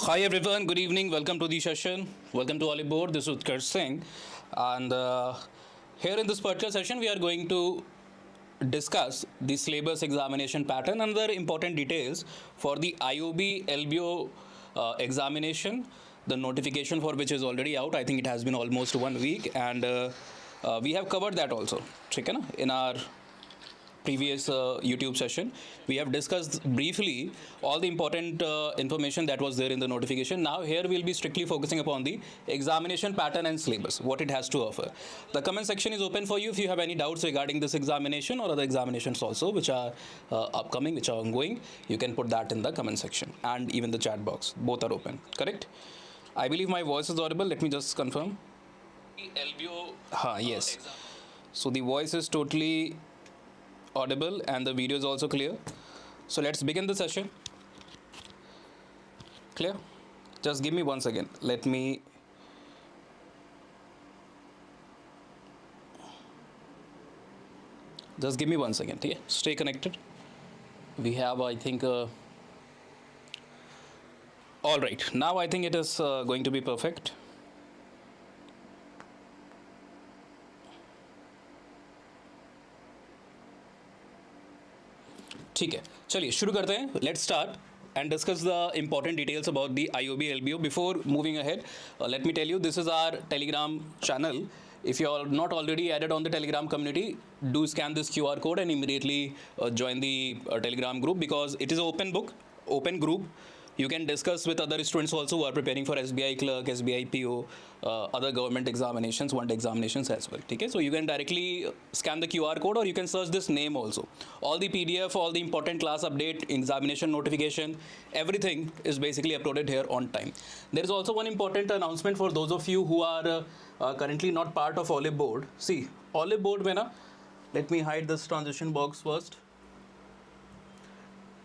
Hi everyone, good evening. Welcome to the session. Welcome to Oliveboard. This is Utkarsh Singh, and here in this particular session, we are going to discuss the syllabus examination pattern and other important details for the IOB LBO examination. The notification for which is already out. I think it has been almost 1 week, and we have covered that also. ठीक है ना? In our previous YouTube session, we have discussed briefly all the important information that was there in the notification. Now here we'll be strictly focusing upon the examination pattern and syllabus, what it has to offer. The comment section is open for you if you have any doubts regarding this examination or other examinations also which are upcoming, which are ongoing. You can put that in the comment section and even the chat box. Both are open, correct? I believe my voice is audible. Let me just confirm. LBO. Yes. So the voice is totally audible and the video is also clear. So let's begin the session. Clear? Just give me 1 second. Let me just give me 1 second. Yeah, stay connected. We have, I think, all right. Now I think it is going to be perfect. ठीक है, चलिए शुरू करते हैं. Let's start and discuss the important details about the IOB LBO. Before moving ahead, let me tell you, this is our Telegram channel. If you are not already added on the Telegram community, do scan this QR code and immediately join the Telegram group, because it is an open book, open group. You can discuss with other students also who are preparing for SBI clerk, SBI PO, other government examinations, one examinations as well. Okay? So you can directly scan the QR code, or you can search this name also. All the PDF, all the important class update, examination notification, everything is basically uploaded here on time. There is also one important announcement for those of you who are currently not part of Oliveboard. See, Oliveboard mein na, let me hide this transition box first.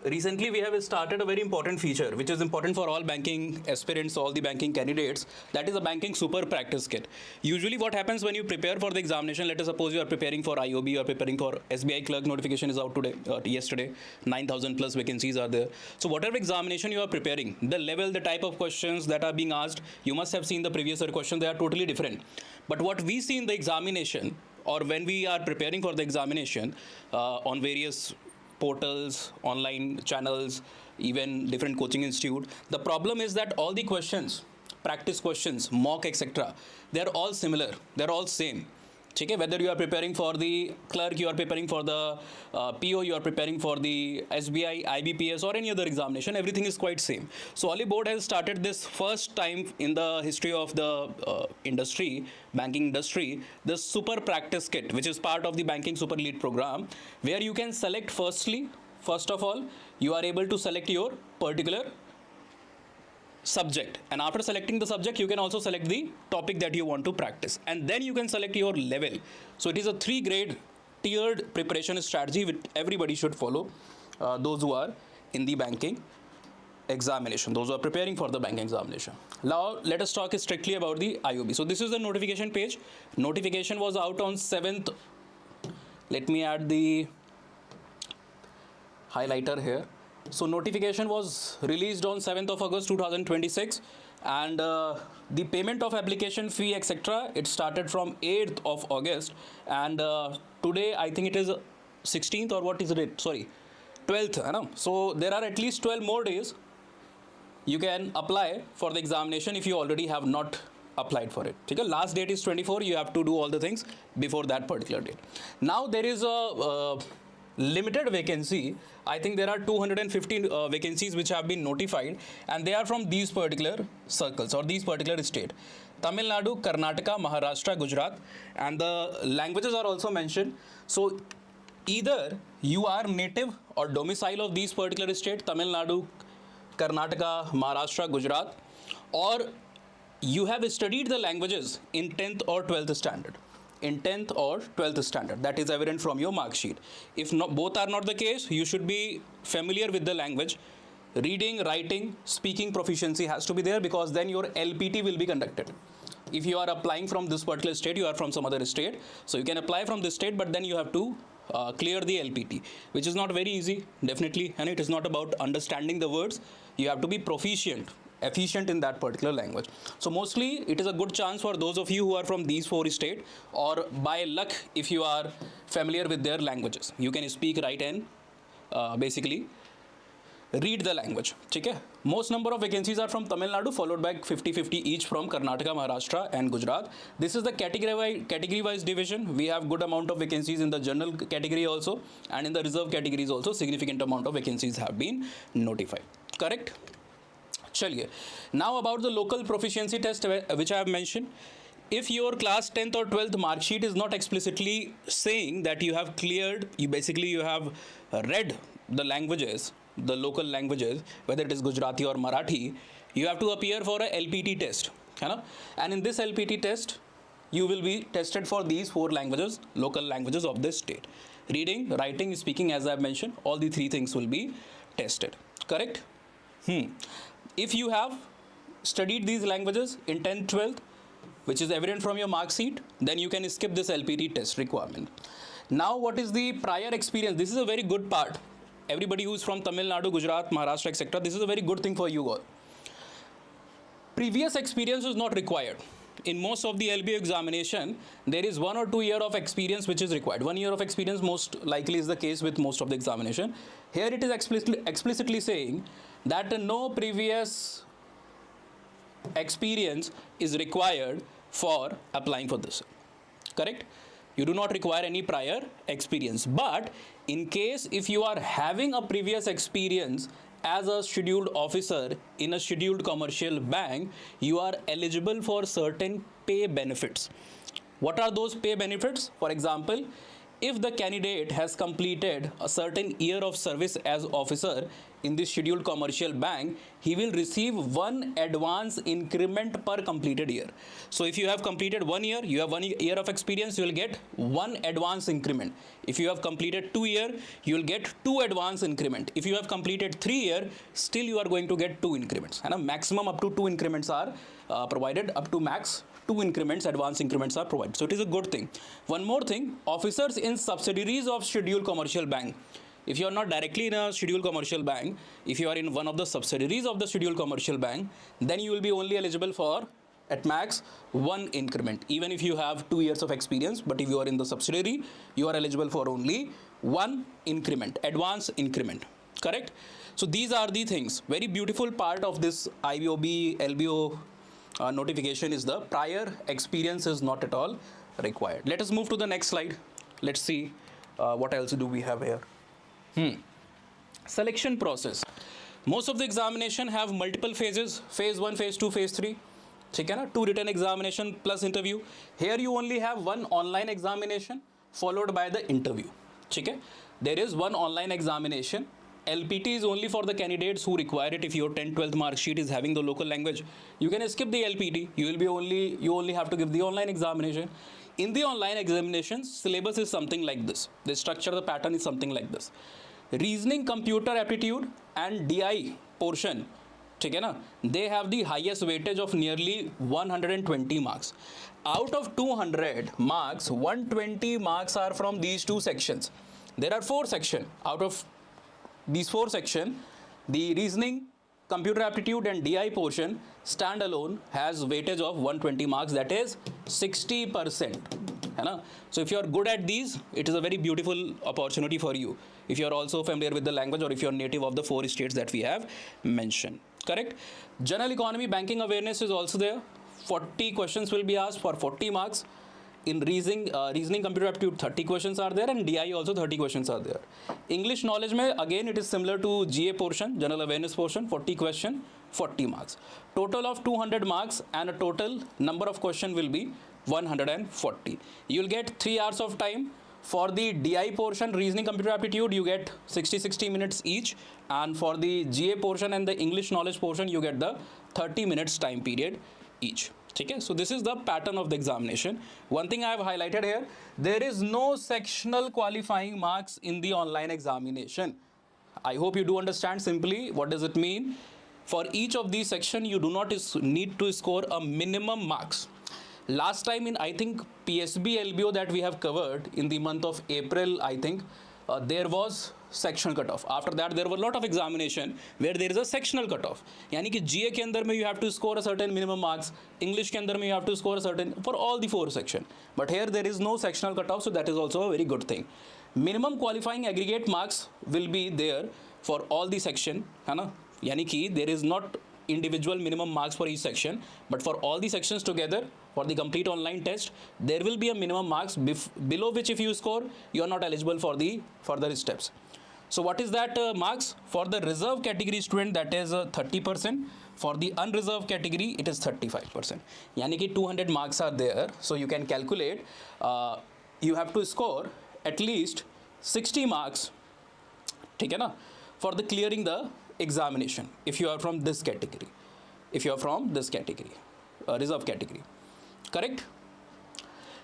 Recently, we have started a very important feature, which is important for all banking aspirants, all the banking candidates. That is a banking super practice kit. Usually what happens when you prepare for the examination, let us suppose you are preparing for IOB, you are preparing for SBI clerk, notification is out today, yesterday, 9,000 plus vacancies are there. So whatever examination you are preparing, the level, the type of questions that are being asked, you must have seen the previous year question, they are totally different. But what we see in the examination, or when we are preparing for the examination on various portals, online channels, even different coaching institute, the problem is that all the questions, practice questions, mock, etc., they are all similar, they are all same. Okay? Whether you are preparing for the clerk, you are preparing for the PO, you are preparing for the SBI, IBPS, or any other examination, everything is quite same. So Oliveboard has started this first time in the history of the industry, banking industry, the super practice kit, which is part of the banking super lead program, where you can select first of all, you are able to select your particular subject, and after selecting the subject, you can also select the topic that you want to practice, and then you can select your level. So it is a 3-grade tiered preparation strategy which everybody should follow, those who are in the banking examination, those who are preparing for the banking examination. Now let us talk strictly about the IOB. So this is the notification page. Notification was out on 7th. Let me add the highlighter here. So notification was released on 7th of August 2026, and the payment of application fee, etc., it started from 8th of August, and today I think it is 16th, or what is it? Sorry, 12th. I know. So there are at least 12 more days you can apply for the examination if you already have not applied for it. Okay? Last date is 24. You have to do all the things before that particular date. Now there is a limited vacancy. I think there are 215 vacancies which have been notified, and they are from these particular circles or these particular state: Tamil Nadu, Karnataka, Maharashtra, Gujarat, and the languages are also mentioned. So either you are native or domicile of these particular state, Tamil Nadu, Karnataka, Maharashtra, Gujarat, or you have studied the languages in 10th or 12th standard. In 10th or 12th standard, that is evident from your mark sheet. If not, both are not the case, you should be familiar with the language. Reading, writing, speaking proficiency has to be there, because then your LPT will be conducted. If you are applying from this particular state, you are from some other state, so you can apply from this state, but then you have to clear the LPT, which is not very easy, definitely, and it is not about understanding the words. You have to be proficient efficient in that particular language. So mostly it is a good chance for those of you who are from these 4 states, or by luck if you are familiar with their languages, you can speak, write and basically read the language. Okay? Most number of vacancies are from Tamil Nadu, followed by 50-50 each from Karnataka, Maharashtra and Gujarat. This is the category wise division. We have good amount of vacancies in the general category also, and in the reserve categories also significant amount of vacancies have been notified. Correct? Chaliye. Now about the local proficiency test which I have mentioned. If your class 10th or 12th mark sheet is not explicitly saying that you have cleared, you have read the languages, the local languages, whether it is Gujarati or Marathi, you have to appear for a LPT test. And in this LPT test, you will be tested for these 4 languages, local languages of this state. Reading, writing, speaking, as I have mentioned, all the 3 things will be tested. Correct? If you have studied these languages in 10th, 12th, which is evident from your mark sheet, then you can skip this LPT test requirement. Now, what is the prior experience? This is a very good part. Everybody who is from Tamil Nadu, Gujarat, Maharashtra, etc., this is a very good thing for you all. Previous experience is not required. In most of the LBO examination, there is 1 or 2 years of experience which is required. 1 year of experience most likely is the case with most of the examination. Here it is explicitly saying that no previous experience is required for applying for this. Correct? You do not require any prior experience. But in case if you are having a previous experience as a scheduled officer in a scheduled commercial bank, you are eligible for certain pay benefits. What are those pay benefits? For example, if the candidate has completed a certain year of service as officer in this scheduled commercial bank, he will receive 1 advance increment per completed year. So if you have completed 1 year, you have 1 year of experience, you will get 1 advance increment. If you have completed 2 years, you will get 2 advance increment. If you have completed 3 years, still you are going to get 2 increments. And a maximum up to 2 increments are provided, up to max 2 increments, advance increments are provided. So it is a good thing. One more thing, officers in subsidiaries of scheduled commercial bank. If you are not directly in a scheduled commercial bank, if you are in one of the subsidiaries of the scheduled commercial bank, then you will be only eligible for at max 1 increment. Even if you have 2 years of experience, but if you are in the subsidiary, you are eligible for only 1 increment, advance increment. Correct? So these are the things. Very beautiful part of this IOB LBO notification is the prior experience is not at all required. Let us move to the next slide. Let's see what else do we have here. Selection process. Most of the examination have multiple phases, phase 1, phase 2, phase 3. 2 written examination plus interview. Here you only have 1 online examination followed by the interview. There is 1 online examination. LPT is only for the candidates who require it. If your 10th, 12th mark sheet is having the local language, you can skip the LPT. You only have to give the online examination. In the online examinations, syllabus is something like this. The structure, the pattern is something like this. Reasoning, computer aptitude and DI portion, they have the highest weightage of nearly 120 marks. Out of 200 marks, 120 marks are from these 2 sections. There are 4 sections. Out of these 4 sections, the reasoning, computer aptitude and DI portion standalone has weightage of 120 marks, that is 60%. So if you are good at these, it is a very beautiful opportunity for you. If you are also familiar with the language or if you are native of the 4 states that we have mentioned. Correct? General economy, banking awareness is also there. 40 questions will be asked for 40 marks. In reasoning, computer aptitude, 30 questions are there, and DI also 30 questions are there. English knowledge, again it is similar to GA portion, general awareness portion, 40 question, 40 marks. Total of 200 marks and a total number of question will be 140. You will get 3 hours of time. For the DI portion, reasoning, computer aptitude, you get 60 minutes each, and for the GA portion and the English knowledge portion, you get the 30 minutes time period each. Okay, so this is the pattern of the examination. One thing I have highlighted here, there is no sectional qualifying marks in the online examination. I hope you do understand simply what does it mean. For each of these sections, you do not need to score a minimum marks. Last time in, I think, PSB LBO that we have covered in the month of April, I think, there was sectional cutoff. After that there were a lot of examination where there is a sectional cutoff. यानी कि GA के अंदर में you have to score a certain minimum marks, English के अंदर में you have to score a certain, for all the 4 section. But here there is no sectional cutoff, so that is also a very good thing. Minimum qualifying aggregate marks will be there for all the section, है ना, यानी कि there is not individual minimum marks for each section, but for all the sections together, for the complete online test, there will be a minimum marks below which if you score, you are not eligible for the further steps. So what is that marks? For the reserve category student, that is 30%. For the unreserved category, it is 35%. Yani ki 200 marks are there. So you can calculate, you have to score at least 60 marks, ठीक है ना, for the clearing the examination if you are from this category, if you are from this category, reserve category, correct?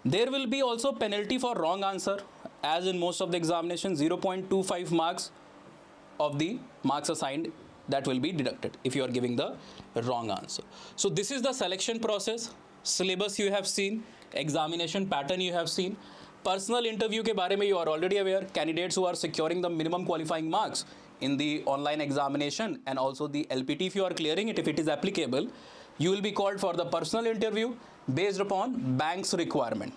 There will be also penalty for wrong answer, as in most of the examination. 0.25 marks of the marks assigned, that will be deducted if you are giving the wrong answer. So this is the selection process. Syllabus you have seen, examination pattern you have seen. Personal interview के बारे में you are already aware. Candidates who are securing the minimum qualifying marks in the online examination and also the LPT, if you are clearing it, if it is applicable, you will be called for the personal interview based upon bank's requirement.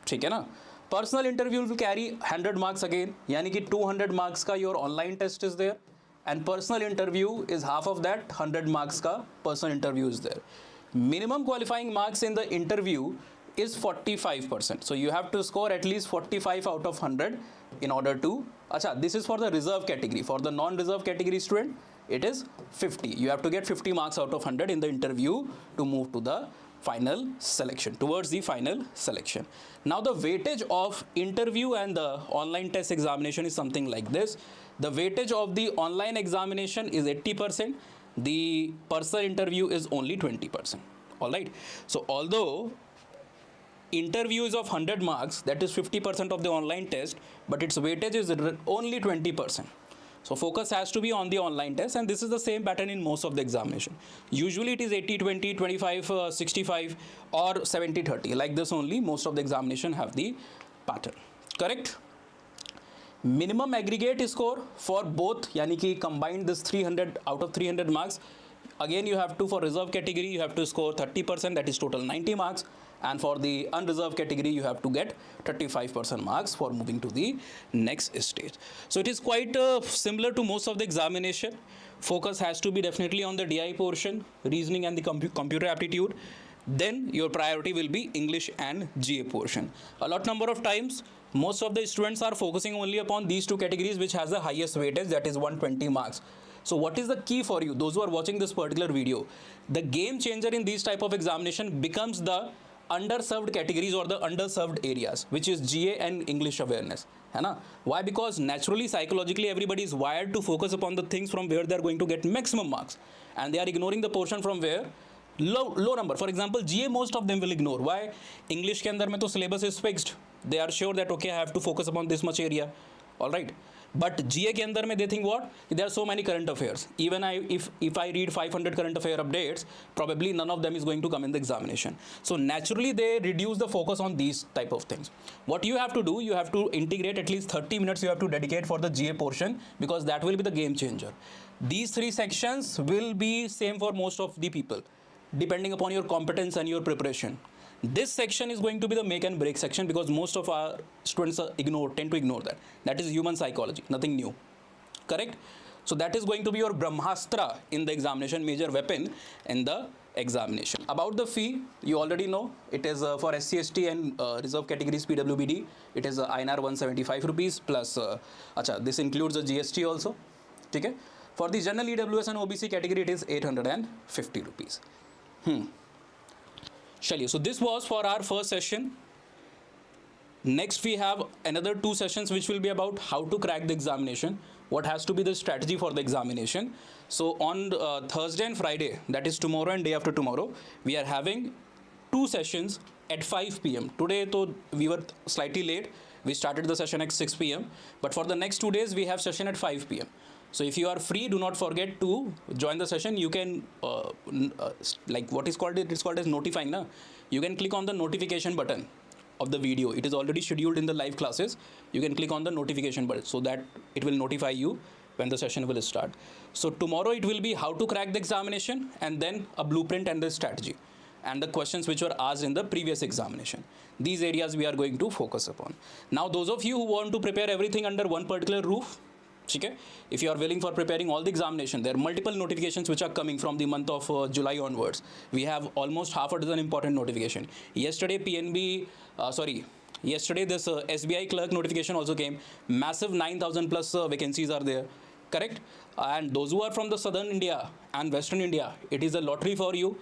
ठीक है ना? Personal interview will carry 100 marks again, यानी कि 200 marks का your online test is there, and personal interview is half of that. 100 marks का personal interview is there. Minimum qualifying marks in the interview is 45%. So you have to score at least 45 out of 100 in order to, acha, this is for the reserve category. For the non-reserve category student, it is 50. You have to get 50 marks out of 100 in the interview to move to the final selection, towards the final selection. Now the weightage of interview and the online test examination is something like this. The weightage of the online examination is 80%. The personal interview is only 20%. All right. So although interview is of 100 marks, that is 50% of the online test, but its weightage is only 20%. So focus has to be on the online test, and this is the same pattern in most of the examination. Usually it is 80-20, 25-65 or 70-30. Like this only most of the examination have the pattern. Correct? Minimum aggregate score for both, yani ki combined this 300 out of 300 marks. Again you have to, for reserve category you have to score 30%, that is total 90 marks. And for the unreserved category, you have to get 35% marks for moving to the next stage. So it is quite similar to most of the examination. Focus has to be definitely on the DI portion, reasoning and the computer aptitude. Then your priority will be English and GA portion. A lot number of times, most of the students are focusing only upon these two categories which has the highest weightage, that is 120 marks. So what is the key for you, those who are watching this particular video? The game changer in these type of examination becomes the underserved categories or the underserved areas, which is GA and English awareness, है ना? Why? Because naturally, psychologically, everybody is wired to focus upon the things from where they are going to get maximum marks, and they are ignoring the portion from where low number. For example, GA, most of them will ignore. Why? English के अंदर में तो syllabus is fixed. They are sure that okay, I have to focus upon this much area. All right. But GA के अंदर में they think what? There are so many current affairs. Even if I read 500 current affair updates, probably none of them is going to come in the examination. So naturally they reduce the focus on these type of things. What you have to do, you have to integrate at least 30 minutes you have to dedicate for the GA portion, because that will be the game changer. These 3 sections will be same for most of the people, depending upon your competence and your preparation. This section is going to be the make and break section, because most of our students tend to ignore that. That is human psychology, nothing new. Correct? So that is going to be your Brahmastra in the examination, major weapon in the examination. About the fee, you already know. It is for SC, ST and reserve categories PWBD. It is INR 175 rupees plus, this includes the GST also. Okay? For the general EWS and OBC category, it is 850 rupees. So this was for our first session. Next we have another 2 sessions which will be about how to crack the examination, what has to be the strategy for the examination. So on Thursday and Friday, that is tomorrow and day after tomorrow, we are having 2 sessions at 5 p.m. Today we were slightly late. We started the session at 6 p.m. But for the next 2 days, we have session at 5 p.m. So if you are free, do not forget to join the session. You can, like what is called, it's called as notifying. Na? You can click on the notification button of the video, it is already scheduled in the live classes. You can click on the notification button so that it will notify you when the session will start. So tomorrow it will be how to crack the examination, and then a blueprint and the strategy, and the questions which were asked in the previous examination. These areas we are going to focus upon. Now, those of you who want to prepare everything under one particular roof, okay, if you are willing for preparing all the examination, there are multiple notifications which are coming from the month of July onwards. We have almost half a dozen important notification. Yesterday yesterday this SBI clerk notification also came. Massive 9,000 plus vacancies are there, correct? And those who are from the southern India and western India, it is a lottery for you.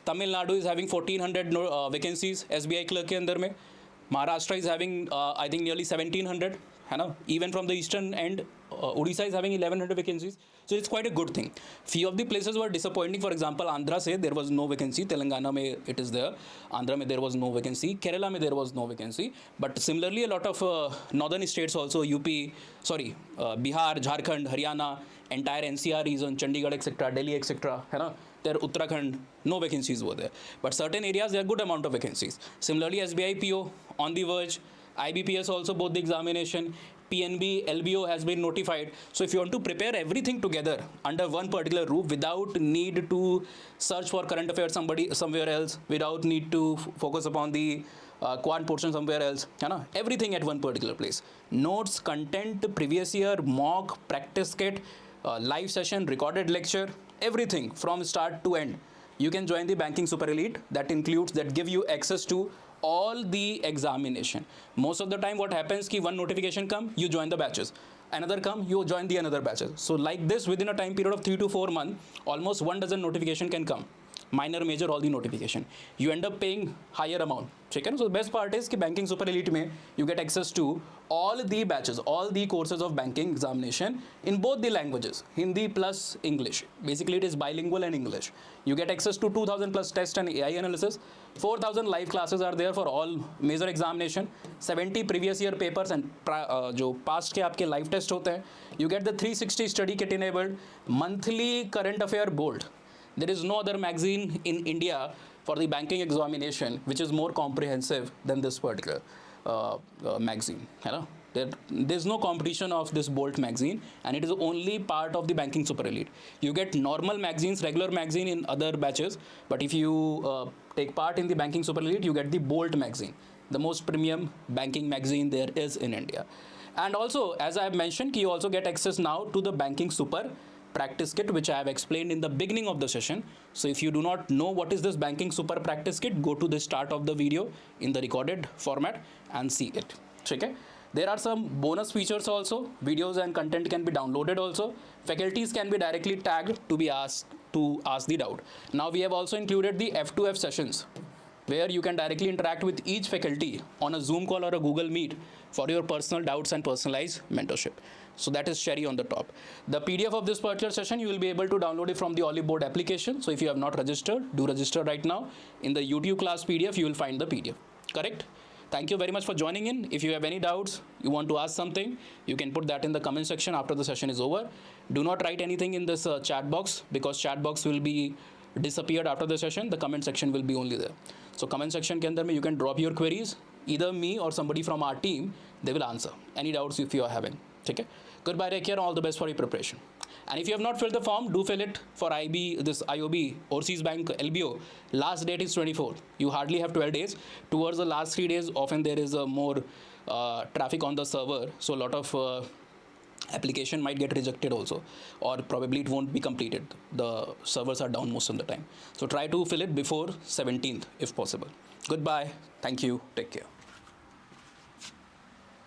Tamil Nadu is having 1400 vacancies SBI clerk के अंदर में. Maharashtra is having I think nearly 1700, है ना? Even from the eastern end, Odisha is having 1100 vacancies. So it's quite a good thing. Few of the places were disappointing. For example, Andhra se there was no vacancy. Telangana mein it is there. Andhra mein there was no vacancy. Kerala mein there was no vacancy. But similarly, a lot of northern states also, Bihar, Jharkhand, Haryana, entire NCR region, Chandigarh, etc., Delhi, etc., है ना? There, Uttarakhand, no vacancies were there. But certain areas, there are good amount of vacancies. Similarly, SBI PO on the verge, IBPS also both the examination, PNB LBO has been notified. So if you want to prepare everything together under one particular roof without need to search for current affairs somewhere else, without need to focus upon the quant portion somewhere else, everything at one particular place. Notes, content, previous year, mock, practice kit, live session, recorded lecture, everything from start to end. You can join the Banking Super Elite. That give you access to all the examination. Most of the time what happens ki one notification come, you join the batches. Another come, you join the another batches. So like this, within a time period of 3 to 4 months, almost 1 dozen notification can come. Minor, major, all the notification. You end up paying higher amount. So the best part is कि Banking Super Elite में you get access to all the batches, all the courses of banking examination in both the languages, Hindi plus English. Basically, it is bilingual and English. You get access to 2,000 plus test and AI analysis. 4,000 live classes are there for all major examination. 70 previous year papers and जो past के आपके live test होते हैं. You get the 360 study kit enabled, monthly current affair bold. There is no other magazine in India for the banking examination which is more comprehensive than this particular magazine. There's no competition of this Bolt magazine, and it is only part of the Banking Super Elite. You get normal magazines, regular magazine in other batches, but if you take part in the Banking Super Elite, you get the Bolt magazine, the most premium banking magazine there is in India. And also, as I have mentioned, you also get access now to the Banking Super practice kit, which I have explained in the beginning of the session. So if you do not know what is this Banking Super practice kit, go to the start of the video in the recorded format and see it. Okay? There are some bonus features also. Videos and content can be downloaded also. Faculties can be directly tagged to be asked to ask the doubt. Now we have also included the F2F sessions, where you can directly interact with each faculty on a Zoom call or a Google Meet for your personal doubts and personalized mentorship. So that is cherry on the top. The PDF of this particular session, you will be able to download it from the Oliveboard application. So if you have not registered, do register right now. In the YouTube class PDF, you will find the PDF. Correct? Thank you very much for joining in. If you have any doubts, you want to ask something, you can put that in the comment section after the session is over. Do not write anything in this chat box, because chat box will be disappeared after the session. The comment section will be only there. So comment section के अंदर में you can drop your queries. Either me or somebody from our team, they will answer any doubts if you are having. Okay? Goodbye, take care, all the best for your preparation. And if you have not filled the form, do fill it for IOB Overseas Bank LBO. Last date is 24. You hardly have 12 days. Towards the last 3 days, often there is more traffic on the server. So a lot of application might get rejected also, or probably it won't be completed. The servers are down most of the time. So try to fill it before 17th if possible. Goodbye. Thank you. Take care.